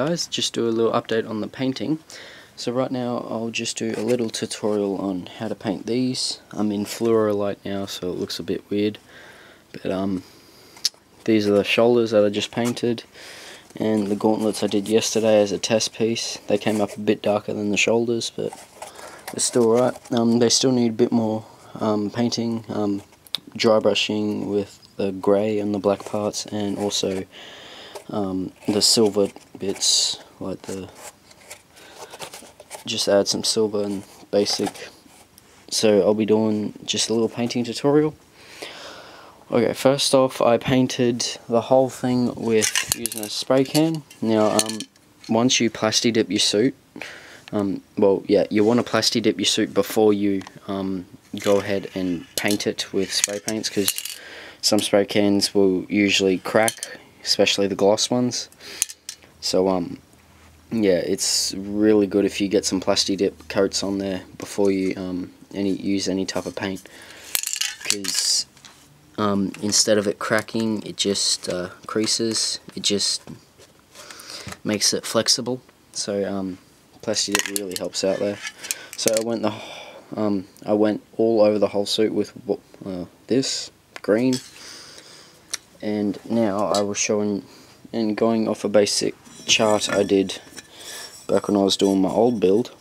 Guys, just do a little update on the painting. So right now I'll just do a little tutorial on how to paint these. I'm in fluoro light now, so it looks a bit weird, but these are the shoulders that I just painted, and the gauntlets I did yesterday as a test piece. They came up a bit darker than the shoulders, but they're still right. They still need a bit more painting, dry brushing with the grey and the black parts, and also the silver bits, like just add some silver and basic. So I'll be doing just a little painting tutorial. Okay, first off, I painted the whole thing with using a spray can. Now, once you plasti dip your suit, you want to plasti dip your suit before you go ahead and paint it with spray paints, because some spray cans will usually crack, especially the gloss ones. So yeah, it's really good if you get some plasti dip coats on there before you use any type of paint, because instead of it cracking, it just creases. It just makes it flexible. So plasti dip really helps out there. So I went all over the whole suit with this green. And now I was showing, and going off a basic chart I did back when I was doing my old build,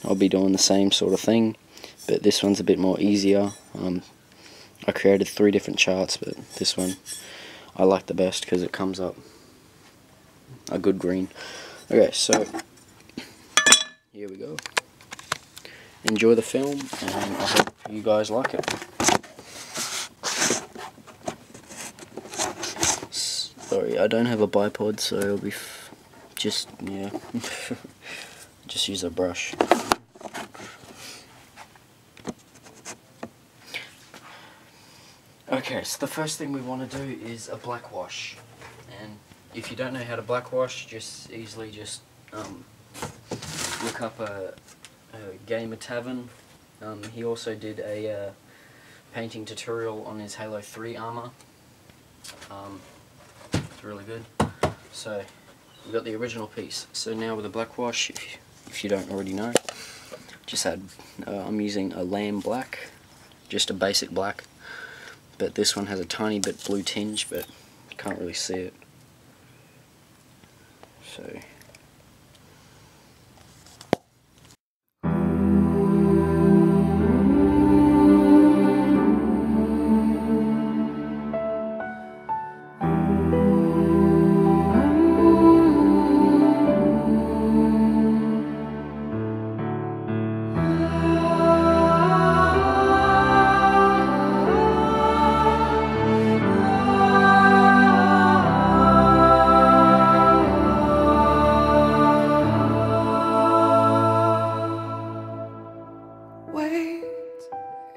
I'll be doing the same sort of thing, but this one's a bit more easier. I created 3 different charts, but this one I like the best because it comes up a good green. Okay, so here we go. Enjoy the film, and I hope you guys like it. Sorry, I don't have a bipod, so I'll be just use a brush. Okay, so the first thing we want to do is a black wash, and if you don't know how to black wash, just look up a Gamer Tavern. He also did a painting tutorial on his Halo 3 armor. It's really good. So we've got the original piece. So now with a black wash, if you don't already know, just add, I'm using a lamb black, just a basic black, but this one has a tiny bit blue tinge, but you can't really see it. So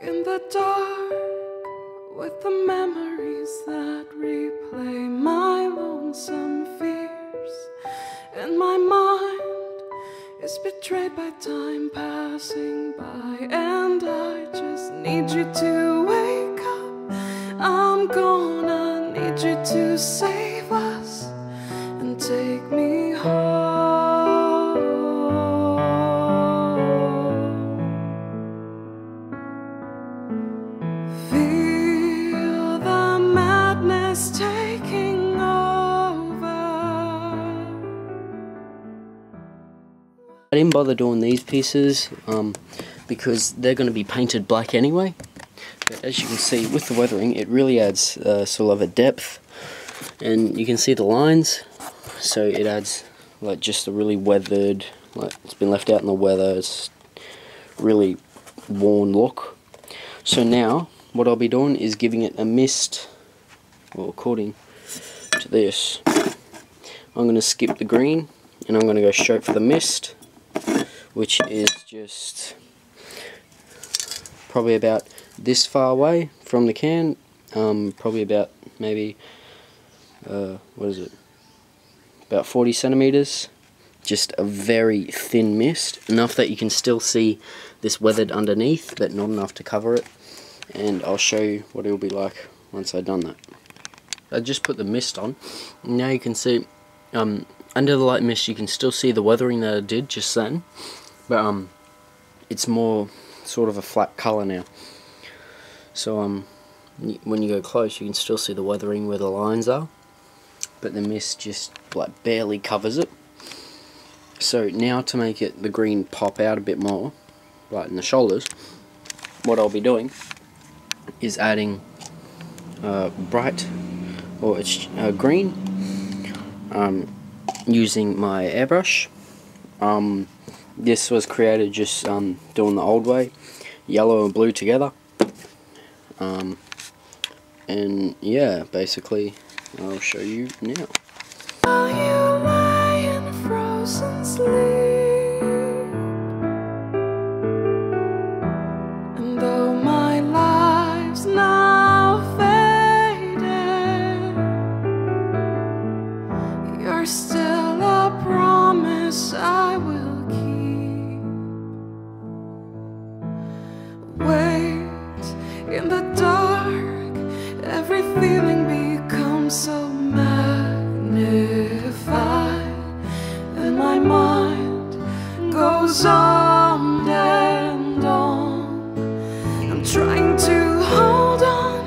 in the dark, with the memories that replay my lonesome fears, and my mind is betrayed by time passing by, and I just need you to wake up. I'm gonna need you to save us and take me home. Taking over. I didn't bother doing these pieces because they're going to be painted black anyway. But as you can see with the weathering, it really adds sort of a depth, and you can see the lines. So it adds like just a really weathered, like it's been left out in the weather. It's really worn look. So now what I'll be doing is giving it a mist. Well, according to this, I'm going to skip the green and I'm going to go straight for the mist, which is just probably about this far away from the can, probably about maybe, about 40 centimeters, just a very thin mist, enough that you can still see this weathered underneath, but not enough to cover it, and I'll show you what it will be like once I've done that. I just put the mist on. Now you can see under the light mist you can still see the weathering that I did just then, but it's more sort of a flat colour now. So when you go close you can still see the weathering where the lines are, but the mist just like barely covers it. So now to make the green pop out a bit more, right in the shoulders, what I'll be doing is adding bright, or it's green, using my airbrush. This was created just doing the old way, yellow and blue together. And yeah, basically I'll show you now. While you lie in a frozen sleep, and though my life's now faded, you're still a promise I will keep. Wait in the dark, every feeling becomes so magnified, and my mind goes on and on. I'm trying to hold on,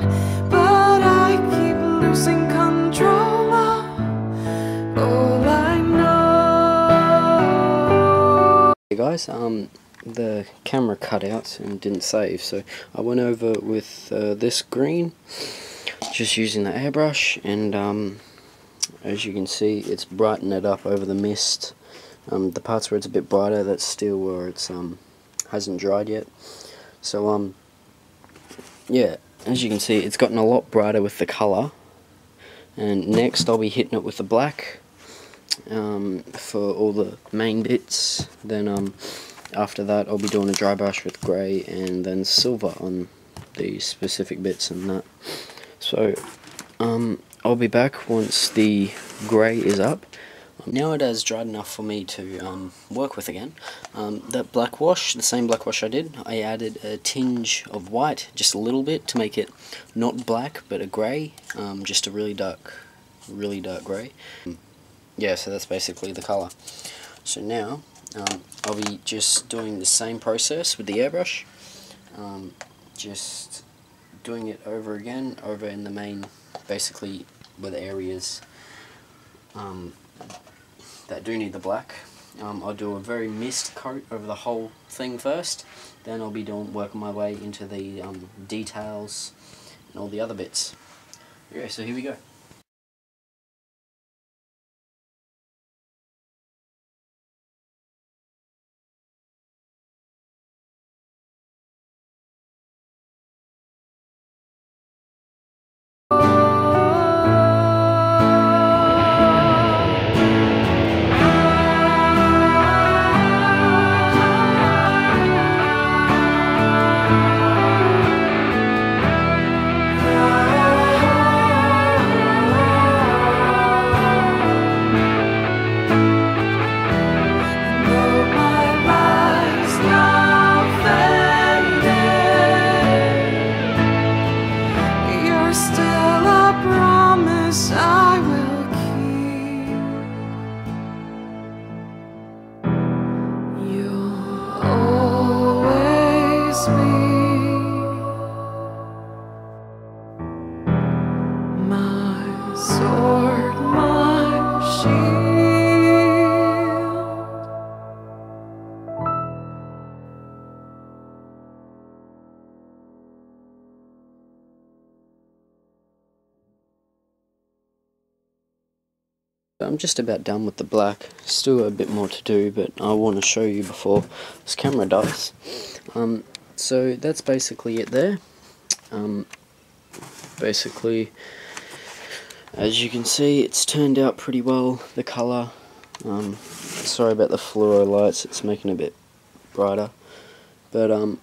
but I keep losing control of all I know. Hey guys, the camera cut out and didn't save, so I went over with this green, just using the airbrush, and as you can see it's brightened it up over the mist. The parts where it's a bit brighter, that's still where it's hasn't dried yet. So yeah, as you can see it's gotten a lot brighter with the colour, and next I'll be hitting it with the black for all the main bits. Then after that I'll be doing a dry brush with grey and then silver on the specific bits and that. So I'll be back once the grey is up. Now it has dried enough for me to work with again. That black wash, the same black wash I did, I added a tinge of white, just a little bit, to make it not black but a grey, just a really dark grey. Yeah, so that's basically the colour. So now I'll be just doing the same process with the airbrush, just doing it over again, over in the main, basically where the areas that do need the black. I'll do a very mist coat over the whole thing first, then I'll be working my way into the details and all the other bits. Okay, so here we go. I'm just about done with the black. Still got a bit more to do, but I want to show you before this camera dies. So that's basically it there. Basically, as you can see, it's turned out pretty well, the colour. Sorry about the fluoro lights, it's making it a bit brighter. But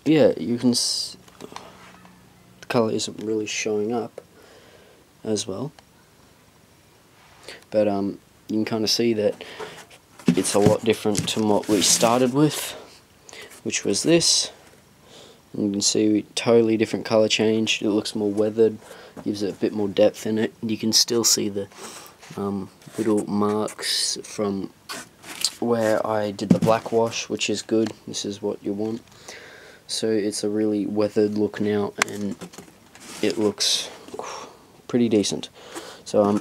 yeah, you can the colour isn't really showing up as well. But you can kind of see that it's a lot different to what we started with, which was this. And you can see totally different colour change. It looks more weathered, gives it a bit more depth in it. You can still see the little marks from where I did the black wash, which is good. This is what you want. So it's a really weathered look now, and it looks pretty decent. So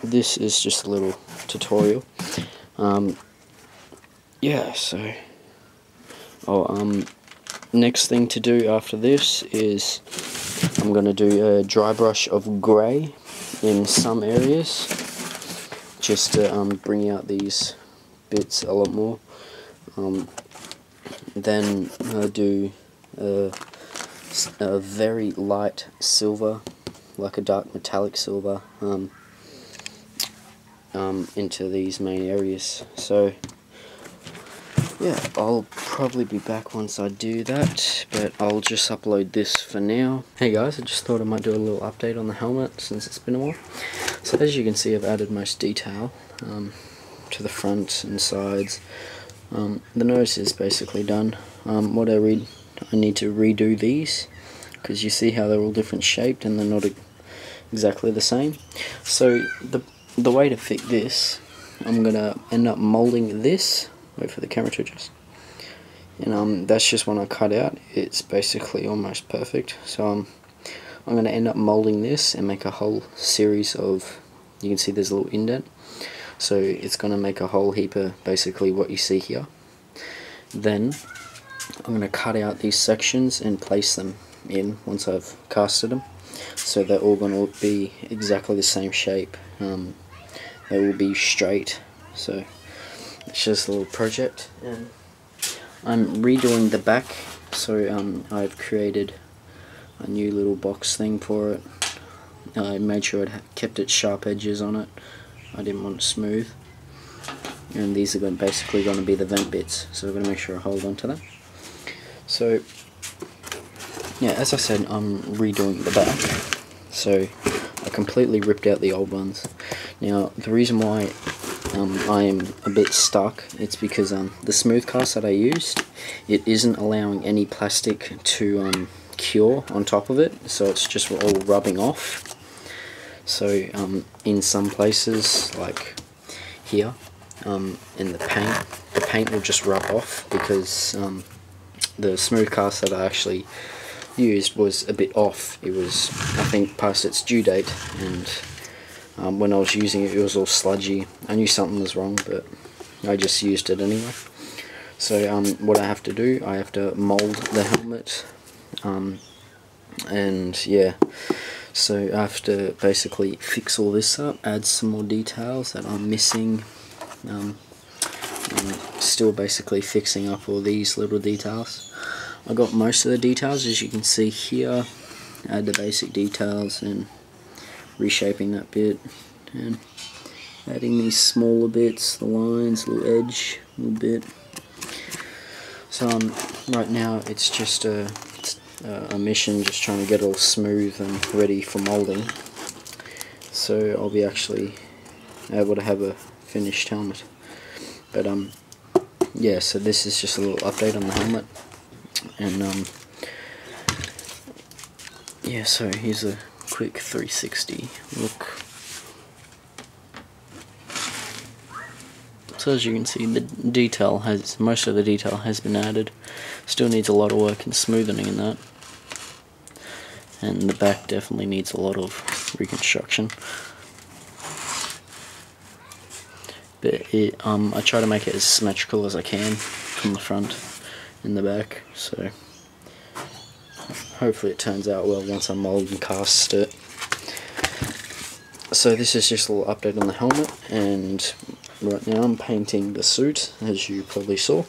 this is just a little tutorial. Yeah, so next thing to do after this is I'm gonna do a dry brush of grey in some areas, just to bring out these bits a lot more. Then I'll do a very light silver, like a dark metallic silver, into these main areas. So yeah, I'll probably be back once I do that, but I'll just upload this for now. Hey guys, I just thought I might do a little update on the helmet since it's been a while. So as you can see, I've added most detail to the front and sides. The nose is basically done. What I need to redo these, because you see how they're all different shaped and they're not exactly the same. So the way to fix this, I'm gonna end up molding this. Wait for the camera to adjust. And that's just one I cut out. It's basically almost perfect. So I'm gonna end up molding this and make a whole series of. You can see there's a little indent. So it's gonna make a whole heap of basically what you see here. Then I'm gonna cut out these sections and place them in once I've casted them. So they're all gonna be exactly the same shape. They will be straight. So it's just a little project, and I'm redoing the back. So I've created a new little box thing for it. I made sure it kept its sharp edges on it. I didn't want it smooth, and these are basically going to be the vent bits, so we're going to make sure I hold on to them. So yeah, as I said, I'm redoing the back, so I completely ripped out the old ones. Now the reason why I am a bit stuck, it's because the smooth cast that I used, it isn't allowing any plastic to cure on top of it, so it's just all rubbing off. So in some places, like here, in the paint will just rub off, because the smooth cast that I actually used was a bit off. It was, I think, past its due date, and when I was using it, it was all sludgy. I knew something was wrong, but I just used it anyway. So what I have to do, I have to mold the helmet, and yeah, so I have to basically fix all this up, add some more details that I'm missing. Still basically fixing up all these little details. I got most of the details, as you can see here. Add the basic details and reshaping that bit, and adding these smaller bits, the lines, little edge, little bit. So right now it's just a mission, just trying to get it all smooth and ready for molding. So I'll be actually able to have a finished helmet. But yeah, so this is just a little update on the helmet, and yeah, so here's a quick 360 look. So as you can see, the detail most of the detail has been added. Still needs a lot of work and smoothing in that, and the back definitely needs a lot of reconstruction. But I try to make it as symmetrical as I can from the front and the back, so hopefully it turns out well once I mold and cast it. So this is just a little update on the helmet, and right now I'm painting the suit, as you probably saw,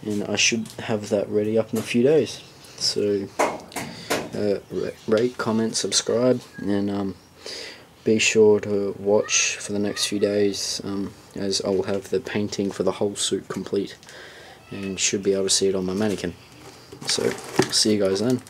and I should have that ready up in a few days. So rate, comment, subscribe, and be sure to watch for the next few days, as I will have the painting for the whole suit complete and should be able to see it on my mannequin. So see you guys then.